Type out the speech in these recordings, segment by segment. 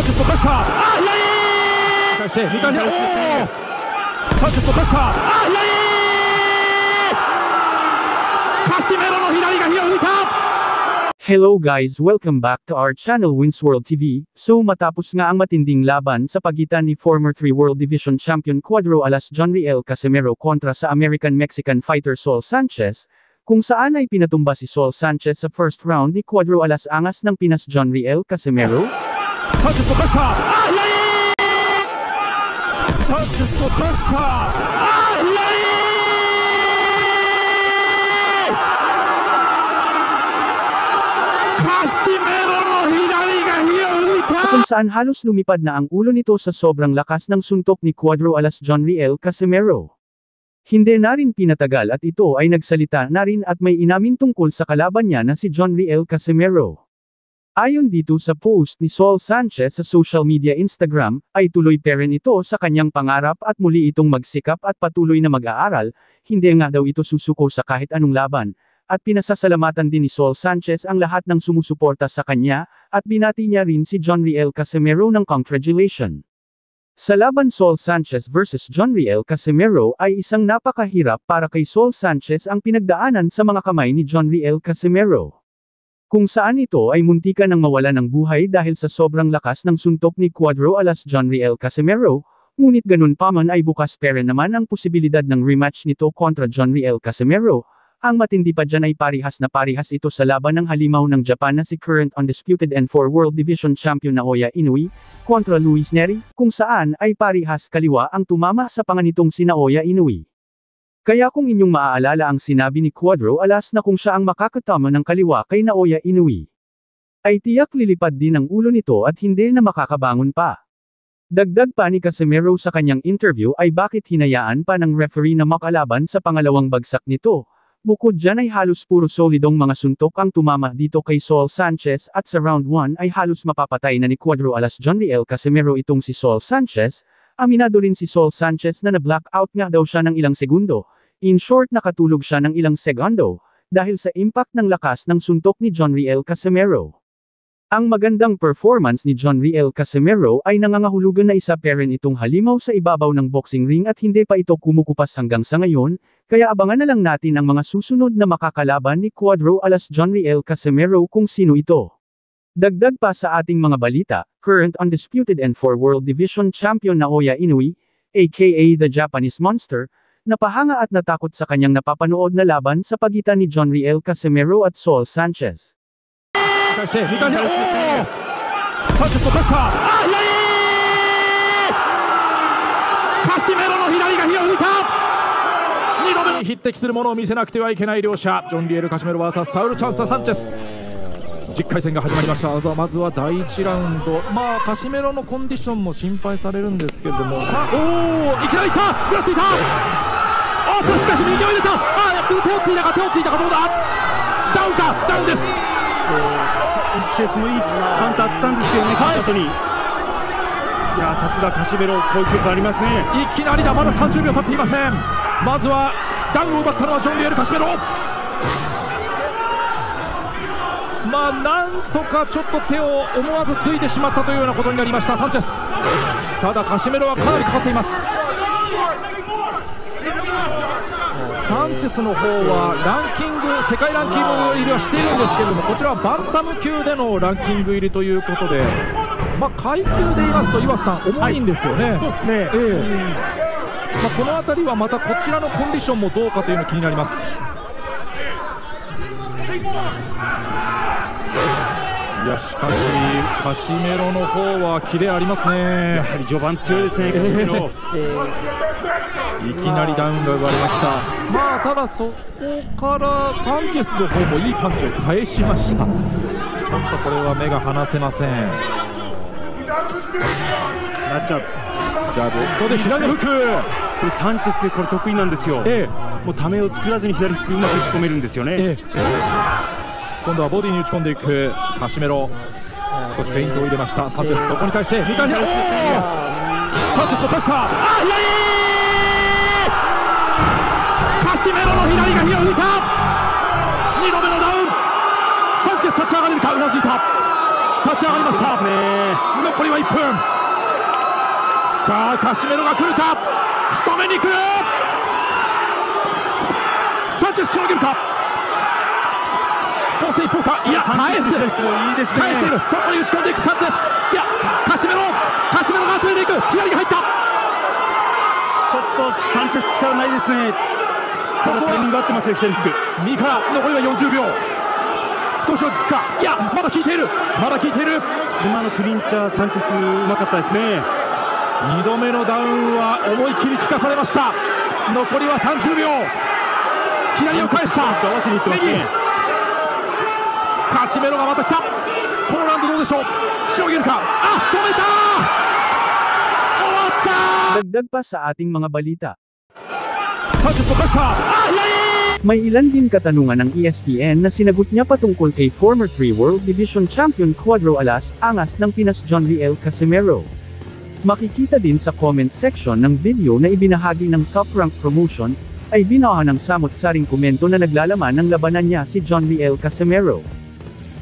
ンチェスのプレッシャー、左対して2対2、サンチェスのプレッシャー、カシメロの左が火を吹いた。 Hello guys, welcome back to our channel Winsworld TV. So matapos nga ang matinding laban sa pagitan ni former 3 World Division Champion Cuadro Alas Jonriel Casimero kontra sa American-Mexican fighter Saul Sanchez, kung saan ay pinatumba si Saul Sanchez sa first round ni Cuadro Alas angas ng Pinas Jonriel Casimero. Sanchez no pressure! Sanchez no pressure! Casimero no hinari ga hiyuita! Kung saan halos lumipad na ang ulo nito sa sobrang lakas ng suntok ni Cuadro Alas Jonriel Casimero. Hindi na rin pinatagal at ito ay nagsalita na rin at may inamin tungkol sa kalaban niya na si Jonriel Casimero. Ayon dito sa post ni Saul Sanchez sa social media Instagram, ay tuloy pa rin ito sa kanyang pangarap at muli itong magsikap at patuloy na mag-aaral, hindi nga daw ito susuko sa kahit anong laban, at pinasasalamatan din ni Saul Sanchez ang lahat ng sumusuporta sa kanya, at binati niya rin si Jonriel Casimero ng congratulation. Sa laban Saul Sanchez vs Jonriel Casimero ay isang napakahirap para kay Saul Sanchez ang pinagdaanan sa mga kamay ni Jonriel Casimero. Kung saan ito ay muntikan ng mawala ng buhay dahil sa sobrang lakas ng suntok ni Cuadro Alas Jonriel Casimero, ngunit ganun pa man ay bukas pa rin naman ang posibilidad ng rematch nito kontra Jonriel Casimero. Ang matindi pa dyan ay parihas na parihas ito sa laban ng halimaw ng Japan na si current undisputed and 4 World Division Champion Naoya Inoue, kontra Luis Nery, kung saan ay parihas kaliwa ang tumama sa panganitong si Naoya Inoue. Kaya kung inyong maaalala ang sinabi ni Cuadro Alas na kung siya ang makakatama ng kaliwa kay Naoya Inoue, ay tiyak lilipad din ang ulo nito at hindi na makakabangon pa. Dagdag pa ni Casimero sa kanyang interview ay bakit hinayaan pa ng referee na makalaban sa pangalawang bagsak nito. Bukod dyan ay halos puro solidong mga suntok ang tumama dito kay Saul Sanchez at sa round 1 ay halos mapapatay na ni Cuadro Alas Jonriel Casimero itong si Saul Sanchez. Aminado rin si Saul Sanchez na na-blackout nga daw siya ng ilang segundo. In short nakatulog siya ng ilang segundo, dahil sa impact ng lakas ng suntok ni Jonriel Casimero. Ang magandang performance ni Jonriel Casimero ay nangangahulugan na isa pa rin itong halimaw sa ibabaw ng boxing ring at hindi pa ito kumukupas hanggang sa ngayon, kaya abangan na lang natin ang mga susunod na makakalaban ni Cuadro Alas Jonriel Casimero kung sino ito. Dagdag pa sa ating mga balita, current undisputed and 4 World Division Champion Naoya Inoue, aka the Japanese Monster, napahanga at natakot sa kanyang napapanood na laban sa pagitan ni Jonriel Casimero at Saul Sanchez. Sanchez no pressure! Casimeroの左が火を吹いた。2度目に匹敵するものを見せなくてはいけない両者、ジョンリエル・カシメロ vs サウル・チャンス・サンチェス。10回戦が始まりました。まずは第1ラウンド、カシメロのコンディションも心配されるんですけれども、さあいきなりいった、ぐらついた、しかし右を入れた、手をついたかどうだ、ダウンか、ダウンです。チェスもいいカウンターあったんですけどね、勝った後に。いやさすがカシメロ、攻撃力ありますね。いきなりだ、まだ30秒経っていません。まずはダウンを奪ったのはジョンリエル・カシメロ。なんとかちょっと手を思わずついてしまったというようなことになりましたサンチェス。ただカシメロはかなりかかっています。サンチェスの方はランキング、世界ランキング入りはしているんですけれども、こちらはバンタム級でのランキング入りということで、階級で言いますと岩瀬さん重いんですよね。この辺りはまたこちらのコンディションもどうかというのが気になります。いやしかしカシメロの方はキレありますね。やはり序盤強いですね、カシメロ。いきなりダウンが奪われました。ただそこからサンチェスの方もいいパンチを返しました。ちょっとこれは目が離せません。なっちゃう。ここで左フック。これサンチェスこれ得意なんですよ。もうためを作らずに左フックうまく打ち込めるんですよね。今度はボディに打ち込んでいくカシメロ。少しフェイントを入れましたサンチェス。そこに対して2回目、サンチェスのプレッシャー、カシメロの左が火を吹いた。2度目のダウン。サンチェス立ち上がれるか、うなずいた。立ち上がりました。残りは1分。さあカシメロが来るか、仕留めに来る。サンチェスしのげるか、攻勢一方か、いや返す、いいですね。返している。そこに打ち込んでいくサンチェス、いやカシメロが集めていく。左が入った。ちょっとサンチェス力ないですね。ただタイミング合ってますよ、左フック。右から残りは40秒。少し落ち着くか、いやまだ効いている、今のクリンチャーサンチェスうまかったですね。2度目のダウンは思いっきり効かされました。残りは30秒。左を返した。合わせにいってますね。カシメロがまた来た。ポーランドどうでしょう、しのげるか。あ、止めた。終わった。 Dagdag pa sa ating mga balita. サンチェスも返した。あ、左。 May ilan din katanungan ng ESPN na sinagot niya patungkol kay former 3 World Division Champion Cuadro Alas Angas ng Pinas John Riel Casimero. Makikita din sa comment section ng video na ibinahagi ng Top Rank Promotion, ay binaha ng samot-saring komento na naglalaman ng labanan niya si John Riel Casimero.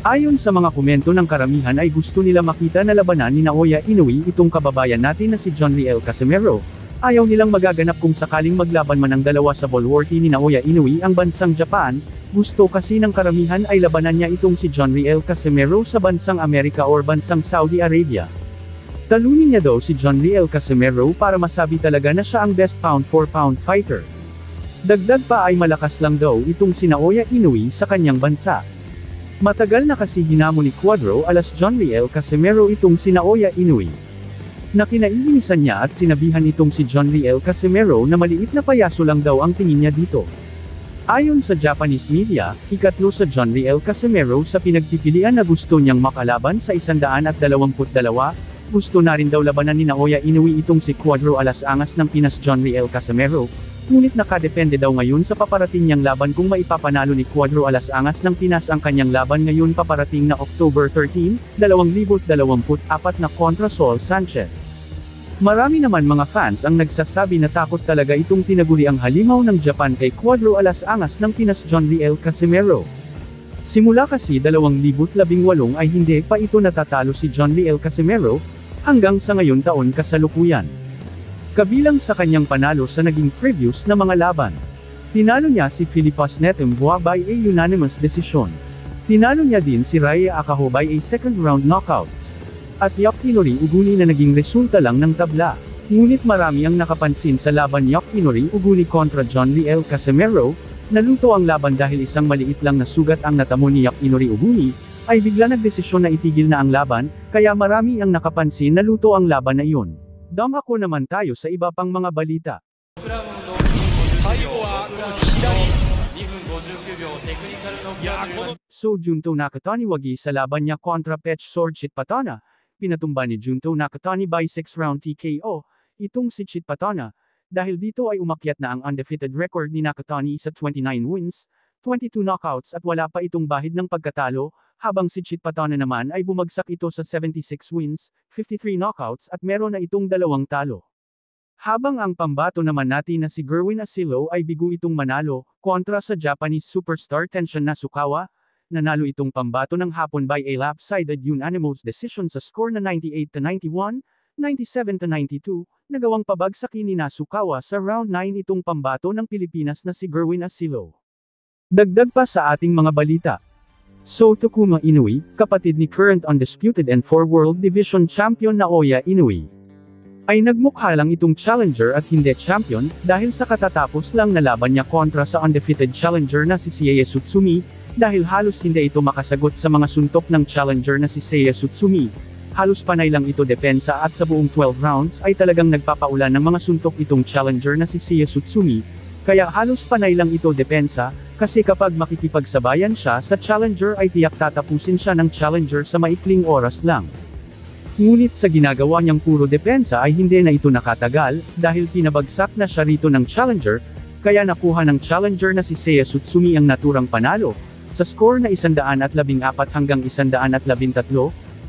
Ayon sa mga komento ng karamihan ay gusto nila makita na labanan ni Naoya Inoue itong kababayan natin na si John Riel Casimero. Ayaw nilang magaganap kung sakaling maglaban man ang dalawa sa bulwarky ni Naoya Inoue ang bansang Japan. Gusto kasi ng karamihan ay labanan niya itong si John Riel Casimero sa bansang Amerika or bansang Saudi Arabia. Talunin niya daw si John Riel Casimero para masabi talaga na siya ang best pound-for-pound fighter. Dagdag pa ay malakas lang daw itong si Naoya Inoue sa kanyang bansa. Matagal na kasi hinamo ni Cuadro Alas John Riel Casimero itong si Naoya Inoue. Na kinaiinisan niya at sinabihan itong si John Riel Casimero na maliit na payaso lang daw ang tingin niya dito. Ayon sa Japanese media, ikatlo sa John Riel Casimero sa pinagpipilian na gusto niyang makalaban sa 122. Gusto na rin daw labanan ni Naoya Inoue itong si Cuadro Alas Angas ng Pinas John Riel Casimero, ngunit nakadepende daw ngayon sa paparating niyang laban kung maipapanalo ni Cuadro Alas Angas ng Pinas ang kanyang laban ngayon paparating na October 13, 2024 na kontra Saul Sanchez. Marami naman mga fans ang nagsasabi na takot talaga itong tinaguri ang halimaw ng Japan kay Cuadro Alas Angas ng Pinas John Riel Casimero. Simula kasi 2018 ay hindi pa ito natatalo si John Riel Casimero, hanggang sa ngayon taon kasalukuyan. Kabilang sa kanyang panalo sa naging previous na mga laban. Tinalo niya si Filipas Netumboa by a unanimous decision. Tinalo niya din si Raya Akaho by a second round knockouts. At Yakinori Uguni na naging resulta lang ng tabla. Ngunit marami ang nakapansin sa laban Yakinori Uguni kontra John Riel Casimero, naluto ang laban dahil isang maliit lang na sugat ang natamo ni Yakinori Uguni, ay bigla nagdesisyon na itigil na ang laban, kaya marami ang nakapansin na luto ang laban na iyon. Dumako naman tayo sa iba pang mga balita. So Junto Nakatani wagi sa laban niya kontra Pech Sword Chitpatana, pinatumba ni Junto Nakatani by 6-round TKO, itong si Chitpatana, dahil dito ay umakyat na ang undefeated record ni Nakatani sa 29 wins, 22 knockouts at wala pa itong bahid ng pagkatalo, habang si Chitpatana naman ay bumagsak ito sa 76 wins, 53 knockouts at meron na itong 2 talo. Habang ang pambato naman natin na si Gerwin Asilo ay bigo itong manalo, kontra sa Japanese superstar Tenshin Nasukawa, nanalo itong pambato ng hapon by a lopsided unanimous decision sa score na 98-91, 97-92, nagawang pabagsakin ni Nasukawa sa round 9 itong pambato ng Pilipinas na si Gerwin Asilo. Dagdag pa sa ating mga balita. So Takuma Inoue, kapatid ni current undisputed and 4 World Division Champion Naoya Inoue, ay nagmukha lang itong challenger at hindi champion, dahil sa katatapos lang na laban niya kontra sa undefeated challenger na si Seiya Tsutsumi, dahil halos hindi ito makasagot sa mga suntok ng challenger na si Seiya Tsutsumi. Halos panay lang ito depensa at sa buong 12 rounds ay talagang nagpapaulan ng mga suntok itong challenger na si Seiya Tsutsumi, kaya halos panay lang ito depensa, kasi kapag makikipagsabayan siya sa challenger ay tiyak tatapusin siya ng challenger sa maikling oras lang. Ngunit sa ginagawa niyang puro depensa ay hindi na ito nakatagal, dahil pinabagsak na siya rito ng challenger, kaya nakuha ng challenger na si Seiya Tsutsumi ang naturang panalo, sa score na 114 hanggang 113,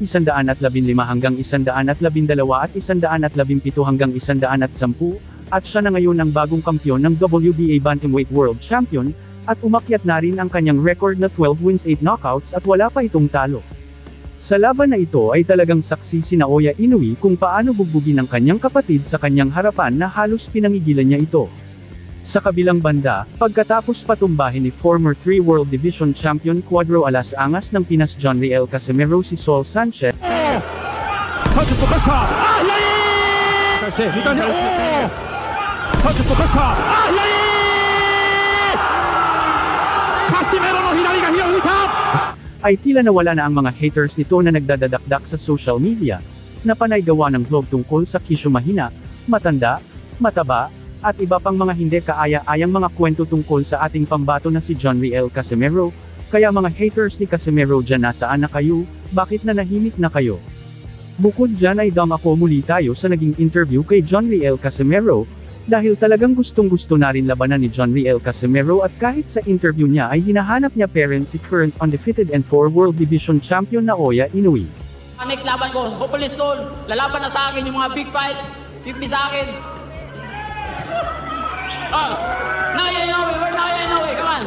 115 hanggang 112 at 117 hanggang 110, at siya na ngayon ang bagong kampyon ng WBA Bantamweight World Champion, at umakyat na rin ang kanyang record na 12 wins 8 knockouts at wala pa itong talo. Sa laban na ito ay talagang saksi si Naoya Inoue kung paano bugbugin ang kanyang kapatid sa kanyang harapan na halos pinangigilan niya ito. Sa kabilang banda, pagkatapos patumbahin ni former 3 World Division Champion Cuadro Alas angas ng Pinas John Riel Casimero si Saul Sanchez. Sanchez の返したあ左返して2回目サンチェスの返したあ左カシメロの左が火を吹いたay tila nawala na ang mga haters nito na nagdadadakdak sa social media, na panay gawa ng vlog tungkol sa kisyo mahina, matanda, mataba, at iba pang mga hindi kaaya-ayang mga kwento tungkol sa ating pambato na si John Riel Casimero. Kaya mga haters ni Casimero dyan, nasaan na kayo, bakit nanahimik na kayo? Bukod dyan ay dumako muli tayo sa naging interview kay John Riel Casimero, dahil talagang gustong-gusto na rin labanan ni John Riel Casimero at kahit sa interview niya ay hinahanap niya parent si current undefeated and 4 World Division Champion Naoya Inoue. Next laban ko, hopefully soon, lalaban na sa akin yung mga big fight, keep me sa akin. Naoya Inoue, we're Naoya Inoue, come on!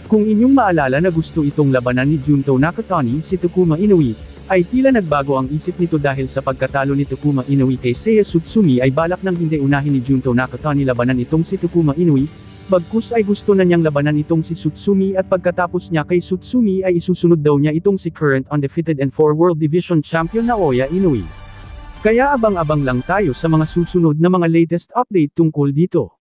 Kung inyong maalala na gusto itong labanan ni Junto Nakatani si Takuma Inoue, ay tila nagbago ang isip nito dahil sa pagkatalo ni Takuma Inoue kay Seiya Tsutsumi ay balak nang hindi unahin ni Junto Nakatani labanan itong si Takuma Inoue, bagkus ay gusto na niyang labanan itong si Tsutsumi at pagkatapos niya kay Tsutsumi ay isusunod daw niya itong si current undefeated and 4 World Division Champion Naoya Inoue. Kaya abang-abang lang tayo sa mga susunod na mga latest update tungkol dito.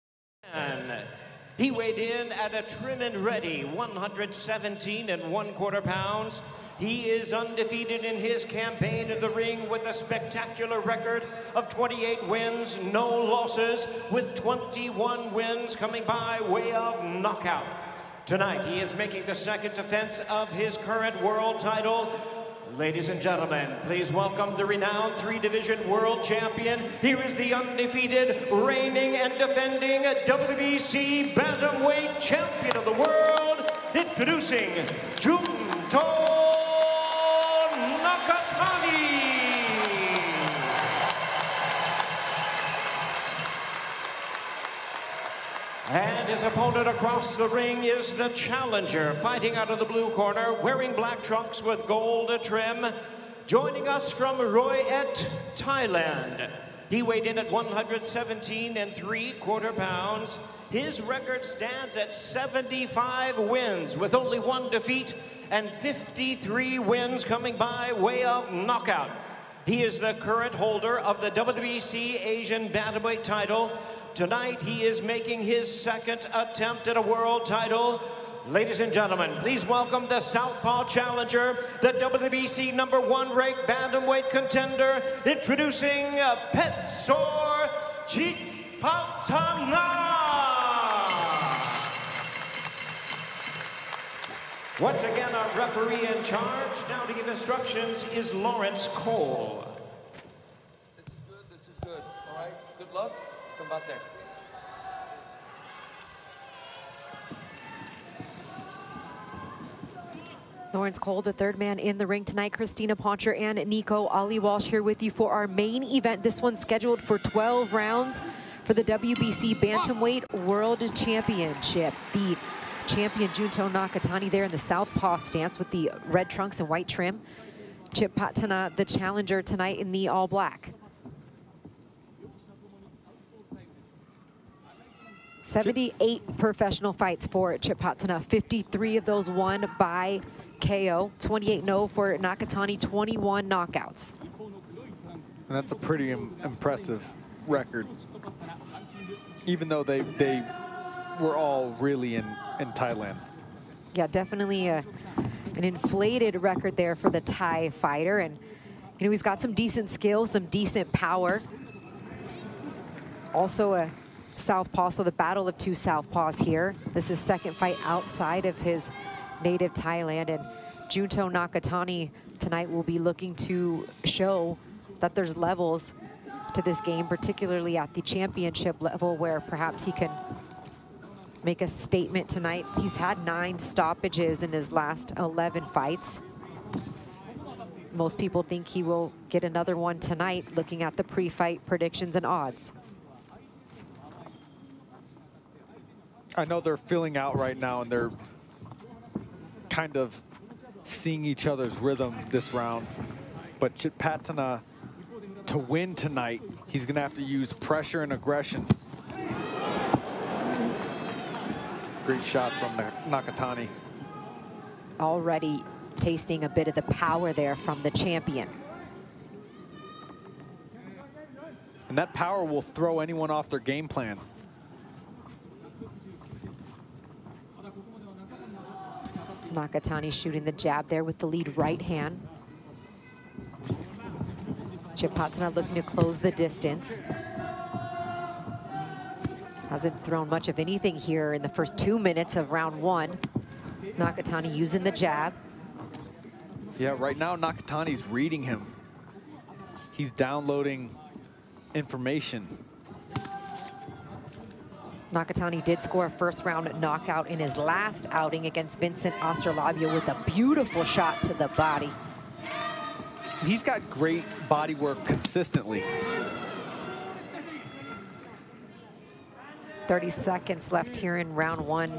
He weighed in at a trim and ready 117 and 1/4 pounds. He is undefeated in his campaign in the ring with a spectacular record of 28 wins, no losses, with 21 wins coming by way of knockout. Tonight, he is making the second defense of his current world title. Ladies and gentlemen, please welcome the renowned 3-division world champion. Here is the undefeated, reigning and defending WBC bantamweight champion of the world, introducing Junto Nakatani. And his opponent across the ring is the challenger, fighting out of the blue corner, wearing black trunks with gold trim, joining us from Roy Et, Thailand. He weighed in at 117 and 3/4 pounds. His record stands at 75 wins with only 1 defeat and 53 wins coming by way of knockout. He is the current holder of the WBC Asian Bantamweight title. Tonight, he is making his second attempt at a world title. Ladies and gentlemen, please welcome the Southpaw challenger, the WBC #1 ranked bantamweight contender, introducing Petsor Chikpatana. Once again, our referee in charge, now to give instructions, is Lawrence Cole. This is good, all right? Good luck. Come back there. Lawrence Cole, the third man in the ring tonight. Christina Poncher and Nico Ali Walsh here with you for our main event. This one's scheduled for 12 rounds for the WBC Bantamweight World Championship. The champion Junto Nakatani there in the southpaw stance with the red trunks and white trim. Chip Patana, the challenger tonight in the all black. 78 professional fights for Chip Patana, 53 of those won by KO, 28-0 for Nakatani, 21 knockouts. And that's a pretty impressive record, even though they were all really in Thailand. Yeah, definitely an inflated record there for the Thai fighter. And, you know, he's got some decent skills, some decent power. Also a southpaw, so the battle of two southpaws here. This is second fight outside of his native Thailand, and Junto Nakatani tonight will be looking to show that there's levels to this game, particularly at the championship level, where perhaps he can make a statement tonight. He's had 9 stoppages in his last 11 fights. Most people think he will get another one tonight, looking at the pre-fight predictions and odds. I know they're filling out right now, and they're kind of seeing each other's rhythm this round. But Chipatana, to win tonight, he's going to have to use pressure and aggression. Great shot from Nakatani. Already tasting a bit of the power there from the champion. And that power will throw anyone off their game plan. Nakatani shooting the jab there with the lead right hand. Chipatana looking to close the distance. Hasn't thrown much of anything here in the first 2 minutes of round one. Nakatani using the jab. Yeah, right now Nakatani's reading him. He's downloading information. Nakatani did score a first round knockout in his last outing against Vincent Astrolabio with a beautiful shot to the body. He's got great body work consistently. 30 seconds left here in round one.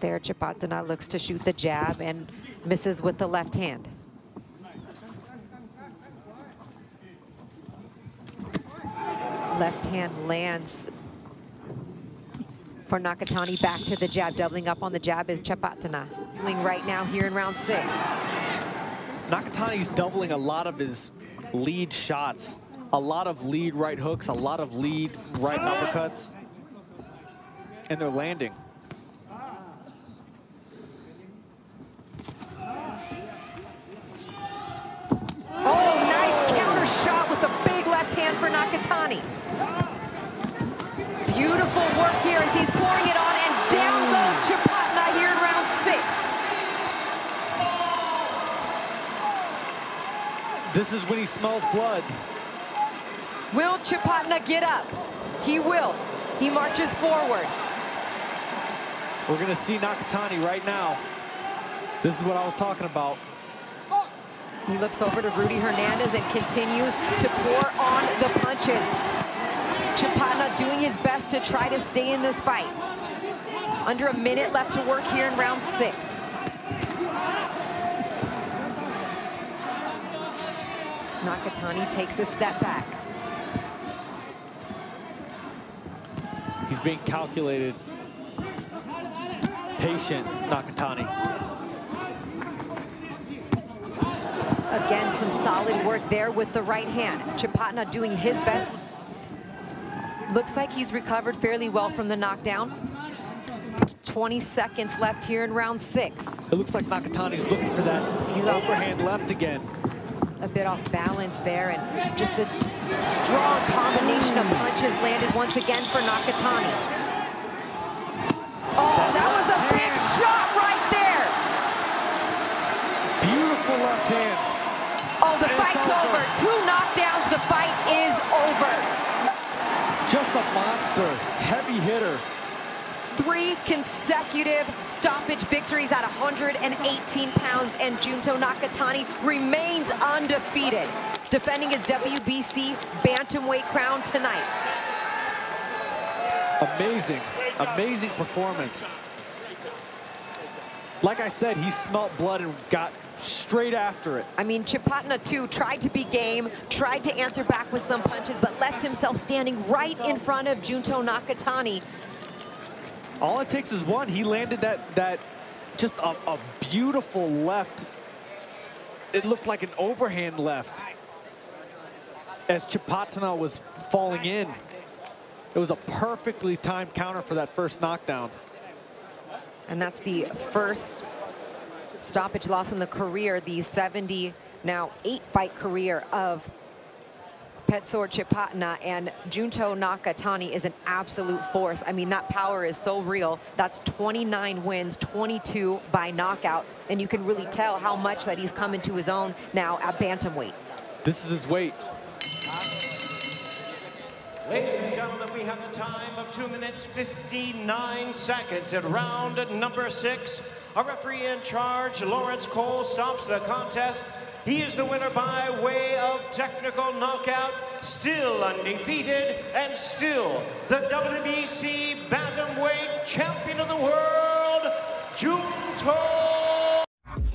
There, Chipatana looks to shoot the jab and misses with the left hand. Left hand lands for Nakatani. Back to the jab. Doubling up on the jab is Chipatana. Doing right now here in round 6. Nakatani's doubling a lot of his lead shots. A lot of lead right hooks, a lot of lead right uppercuts. And they're landing. Oh, nice counter shot with a big left hand for Nakatani. Beautiful work here as he's pouring it on, and down goes Chipatana here in round 6. This is when he smells blood. Will Chipatana get up? He will. He marches forward. We're gonna see Nakatani right now. This is what I was talking about. He looks over to Rudy Hernandez and continues to pour on the punches. Chipatana doing his best to try to stay in this fight. Under a minute left to work here in round 6. Nakatani takes a step back. He's being calculated. Patient, Nakatani. Again, some solid work there with the right hand. Chipatana doing his best. Looks like he's recovered fairly well from the knockdown. 20 seconds left here in round 6. It looks like Nakatani's looking for that overhand left again. A bit off balance there, and just a strong combination of punches landed once again for Nakatani. Oh, that was a big shot right there. Beautiful left hand. Oh, the fight's over. 2 knockdowns, the fight is over. Just a monster, heavy hitter. 3 consecutive stoppage victories at 118 pounds, and Junto Nakatani remains undefeated, defending his WBC bantamweight crown tonight. Amazing, amazing performance. Like I said, he smelt blood and got straight after it. I mean, Chipatana too tried to be game, tried to answer back with some punches, but left himself standing right in front of Junto Nakatani. All it takes is one. He landed that just a beautiful left. It looked like an overhand left as Chipatana was falling in. It was a perfectly timed counter for that first knockdown. And that's the first stoppage loss in the career, the 70, now 8-fight career of Petsor Chipatana, and Junto Nakatani is an absolute force. I mean, that power is so real. That's 29 wins, 22 by knockout, and you can really tell how much that he's come into his own now at bantamweight. This is his weight. Ladies and gentlemen, we have the time of 2 minutes, 59 seconds in round number 6. Our referee in charge, Lawrence Cole, stops the contest. He is the winner by way of technical knockout, still undefeated, and still the WBC Bantamweight Champion of the World, Junto!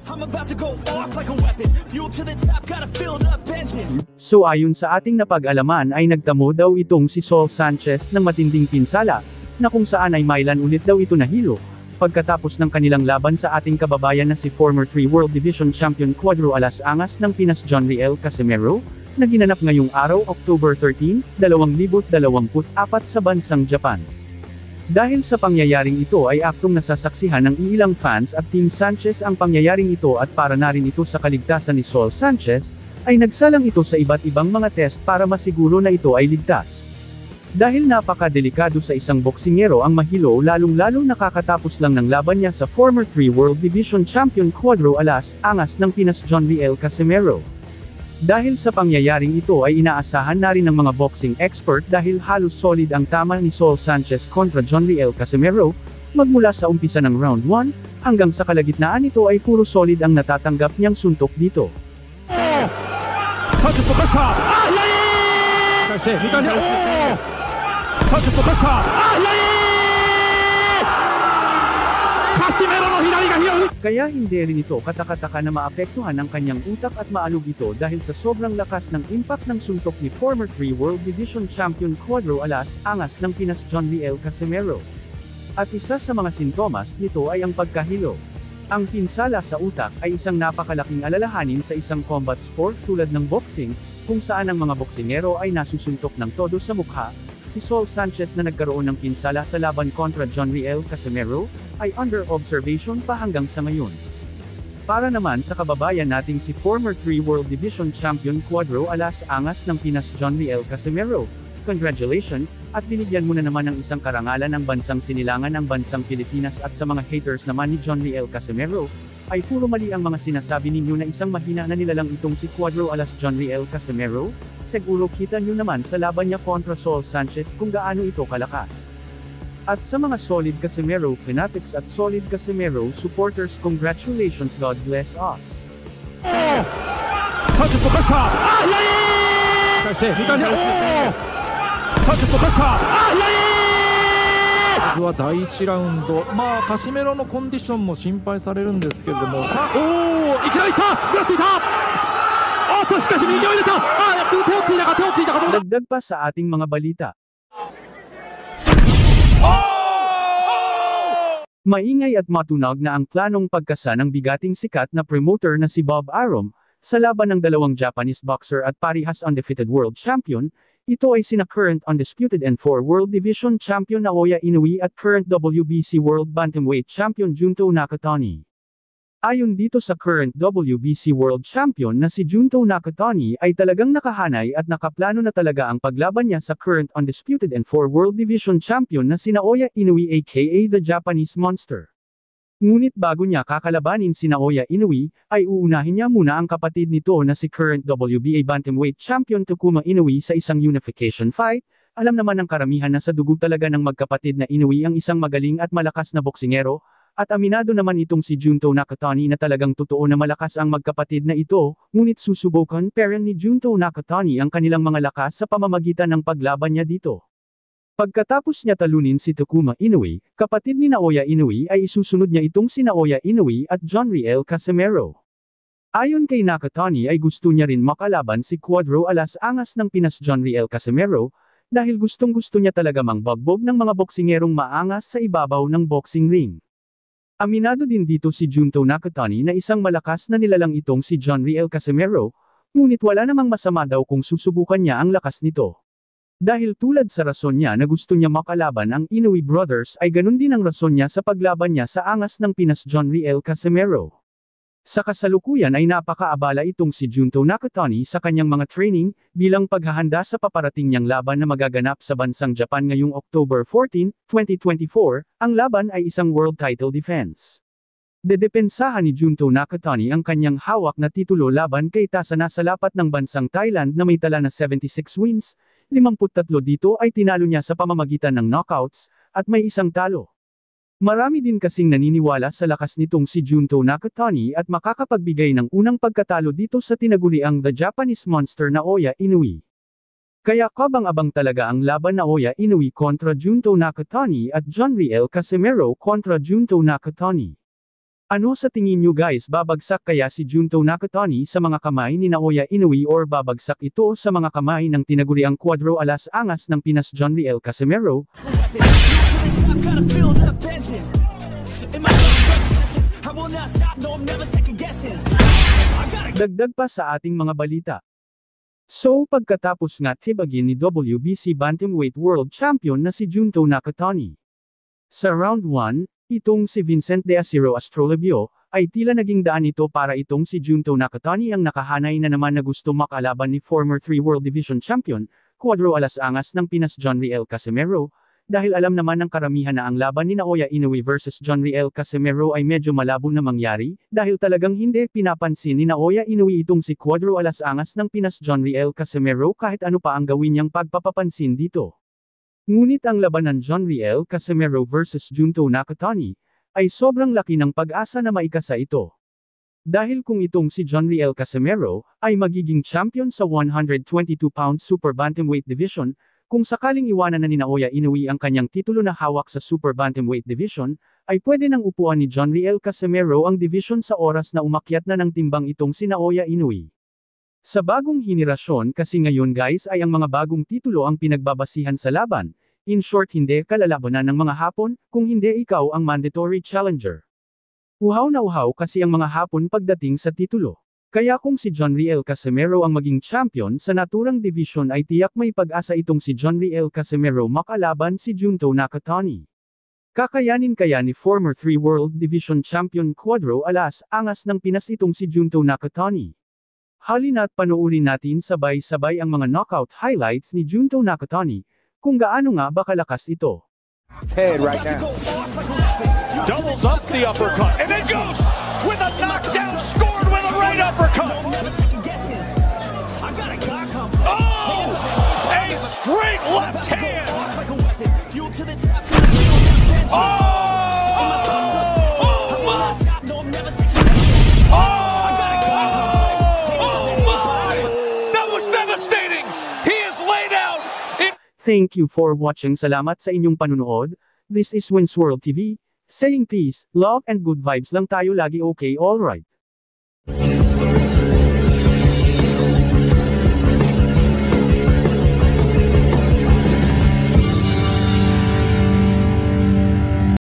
I'm about to go off like a weapon. Fuel to the top, got a filled up engine. So ayon sa ating napag-alaman ay nagtamo daw itong si Saul Sanchez ng matinding pinsala, na kung saan ay mailan ulit daw ito nahilo, pagkatapos ng kanilang laban sa ating kababayan na si former 3 World Division Champion Cuadro Alas Angas ng Pinas Jonriel Casimero, na ginanap ngayong araw October 13, 2024 sa bansang Japan. Dahil sa pangyayaring ito ay aktong nasasaksihan ng iilang fans at Team Sanchez ang pangyayaring ito at para na rin ito sa kaligtasan ni Saul Sanchez, ay nagsalang ito sa iba't ibang mga test para masiguro na ito ay ligtas. Dahil napakadelikado sa isang boksingero ang mahilo lalong-lalo nakakatapos lang ng laban niya sa former 3 World Division Champion Cuadro Alas Angas ng Pinas Jonriel Casimero. Dahil sa pangyayaring ito ay inaasahan na rin ng mga boxing expert dahil halos solid ang tama ni Saul Sanchez kontra Jonriel Casimero, magmula sa umpisa ng round 1, hanggang sa kalagitnaan nito ay puro solid ang natatanggap niyang suntok dito. Sanchez mo kasa! Sanchez mo kasa! Casimero no hinari ga hirari! Kaya hindi rin ito katakataka na maapektuhan ang kanyang utak at maalog ito dahil sa sobrang lakas ng impact ng suntok ni former 3 World Division Champion Cuadro Alas Angas ng Pinas Jonriel Casimero. At isa sa mga sintomas nito ay ang pagkahilo. Ang pinsala sa utak ay isang napakalaking alalahanin sa isang combat sport tulad ng boxing, kung saan ang mga boksingero ay nasusuntok ng todo sa mukha. Si Saul Sanchez na nagkaroon ng pinsala sa laban kontra Jonriel Casimero, ay under observation pa hanggang sa ngayon. Para naman sa kababayan nating si former 3 World Division Champion Cuadro Alas Angas ng Pinas Jonriel Casimero, congratulations, at binigyan mo na naman ng isang karangalan ang bansang sinilangan ng bansang Pilipinas at sa mga haters naman ni Jonriel Casimero, ay puro mali ang mga sinasabi ninyo na isang mahina na nilalang itong si Cuadro Alas Jonriel Casimero, siguro kita nyo naman sa laban niya kontra Saul Sanchez kung gaano ito kalakas. At sa mga solid Casimero fanatics at solid Casimero supporters, congratulations, God bless us. Sanchez mo kasa! Sanchez mo kasa! まずは第1ラウンド、カシメロのコンディションも心配されるんですけれども、さあ、いきなりいったぐらついたしかし右を入れた手をついたかどうだ。 Dagdag pa sa ating mga balita. Maingay at matunog na ang planong pagkasa ng bigating sikat na promoter na si Bob Arum, sa laban ng dalawang Japanese boxer at parihas undefeated world champion. Ito ay sina current undisputed N4 World Division Champion Naoya Inoue at current WBC World Bantamweight Champion Junto Nakatani. Ayon dito sa current WBC World Champion na si Junto Nakatani ay talagang nakahanay at nakaplano na talaga ang paglaban niya sa current undisputed N4 World Division Champion na si Naoya Inoue aka the Japanese Monster. Ngunit bago niya kakalabanin si Naoya Inoue, ay uunahin niya muna ang kapatid nito na si current WBA Bantamweight Champion Takuma Inoue sa isang unification fight. Alam naman ng karamihan na sa dugo talaga ng magkapatid na Inoue ang isang magaling at malakas na boksingero, at aminado naman itong si Junto Nakatani na talagang totoo na malakas ang magkapatid na ito, ngunit susubukan pa rin ni Junto Nakatani ang kanilang mga lakas sa pamamagitan ng paglaban niya dito. Pagkatapos niya talunin si Takuma Inoue, kapatid ni Naoya Inoue ay isusunod niya itong si Naoya Inoue at Jonriel Casimero. Ayon kay Nakatani ay gusto niya rin makalaban si Cuadro Alas Angas ng Pinas Jonriel Casimero, dahil gustong-gusto niya talaga mangbagbog ng mga boksingerong maangas sa ibabaw ng boxing ring. Aminado din dito si Junto Nakatani na isang malakas na nilalang itong si Jonriel Casimero, ngunit wala namang masama daw kung susubukan niya ang lakas nito. Dahil tulad sa rason niya na gusto niya makalaban ang Inoue brothers ay ganun din ang rason niya sa paglaban niya sa angas ng Pinas Jonriel Casimero. Sa kasalukuyan ay napakaabala itong si Junto Nakatani sa kanyang mga training, bilang paghahanda sa paparating niyang laban na magaganap sa bansang Japan ngayong October 14, 2024, ang laban ay isang world title defense. Dedepensahan ni Junto Nakatani ang kanyang hawak na titulo laban kay Tasanasalapat ng bansang Thailand na may tala na 76 wins, 53 dito ay tinalo niya sa pamamagitan ng knockouts, at may isang talo. Marami din kasing naniniwala sa lakas nitong si Junto Nakatani at makakapagbigay ng unang pagkatalo dito sa tinaguriang The Japanese Monster Naoya Inoue. Kaya kabang-abang talaga ang laban Naoya Inoue kontra Junto Nakatani at Jonriel Casimero kontra Junto Nakatani. Ano sa tingin nyo guys, babagsak kaya si Junto Nakatani sa mga kamay ni Naoya Inoue or babagsak ito sa mga kamay ng tinaguriang Cuadro Alas Angas ng Pinas Jonriel Casimero? Dagdag pa sa ating mga balita. So pagkatapos nga tibagin ni WBC Bantamweight World Champion na si Junto Nakatani. Sa round 1, itong si Vincent De Acero Astrolabio, ay tila naging daan ito para itong si Junto Nakatani ang nakahanay na naman na gusto makalaban ni former 3 World Division Champion, Cuadro Alas Angas ng Pinas Jonriel Casimero, dahil alam naman ng karamihan na ang laban ni Naoya Inoue versus Jonriel Casimero ay medyo malabo na mangyari, dahil talagang hindi pinapansin ni Naoya Inoue itong si Cuadro Alas Angas ng Pinas Jonriel Casimero kahit ano pa ang gawin niyang pagpapapansin dito. Ngunit ang labanan Jonriel Casimero versus Junto Nakatani, ay sobrang laki ng pag-asa na maikasa ito. Dahil kung itong si Jonriel Casimero, ay magiging champion sa 122-pound Super Bantamweight Division, kung sakaling iwanan na ni Naoya Inoue ang kanyang titulo na hawak sa Super Bantamweight Division, ay pwede nang upuan ni Jonriel Casimero ang division sa oras na umakyat na ng timbang itong si Naoya Inoue. Sa bagong henerasyon kasi ngayon guys ay ang mga bagong titulo ang pinagbabasihan sa laban, in short hindi kalalabanan ng mga Hapon, kung hindi ikaw ang mandatory challenger. Uhaw na uhaw kasi ang mga Hapon pagdating sa titulo. Kaya kung si Jonriel Casimero ang maging champion sa naturang division ay tiyak may pag-asa itong si Jonriel Casimero makalaban si Junto Nakatani. Kakayanin kaya ni former 3 World Division Champion Cuadro Alas Angas ng Pinas itong si Junto Nakatani? Halina't panoorin natin sabay-sabay ang mga knockout highlights ni Junto Nakatani, kung gaano nga ba kalakas ito. Head right now. Doubles up the uppercut, and then goes with a knockdown, scored with a right uppercut. Oh! A straight left hand! Oh! Thank you for watching. Salamat sa inyong panunood. This is Wins World TV, saying peace, love and good vibes lang tayo lagi, okay, alright.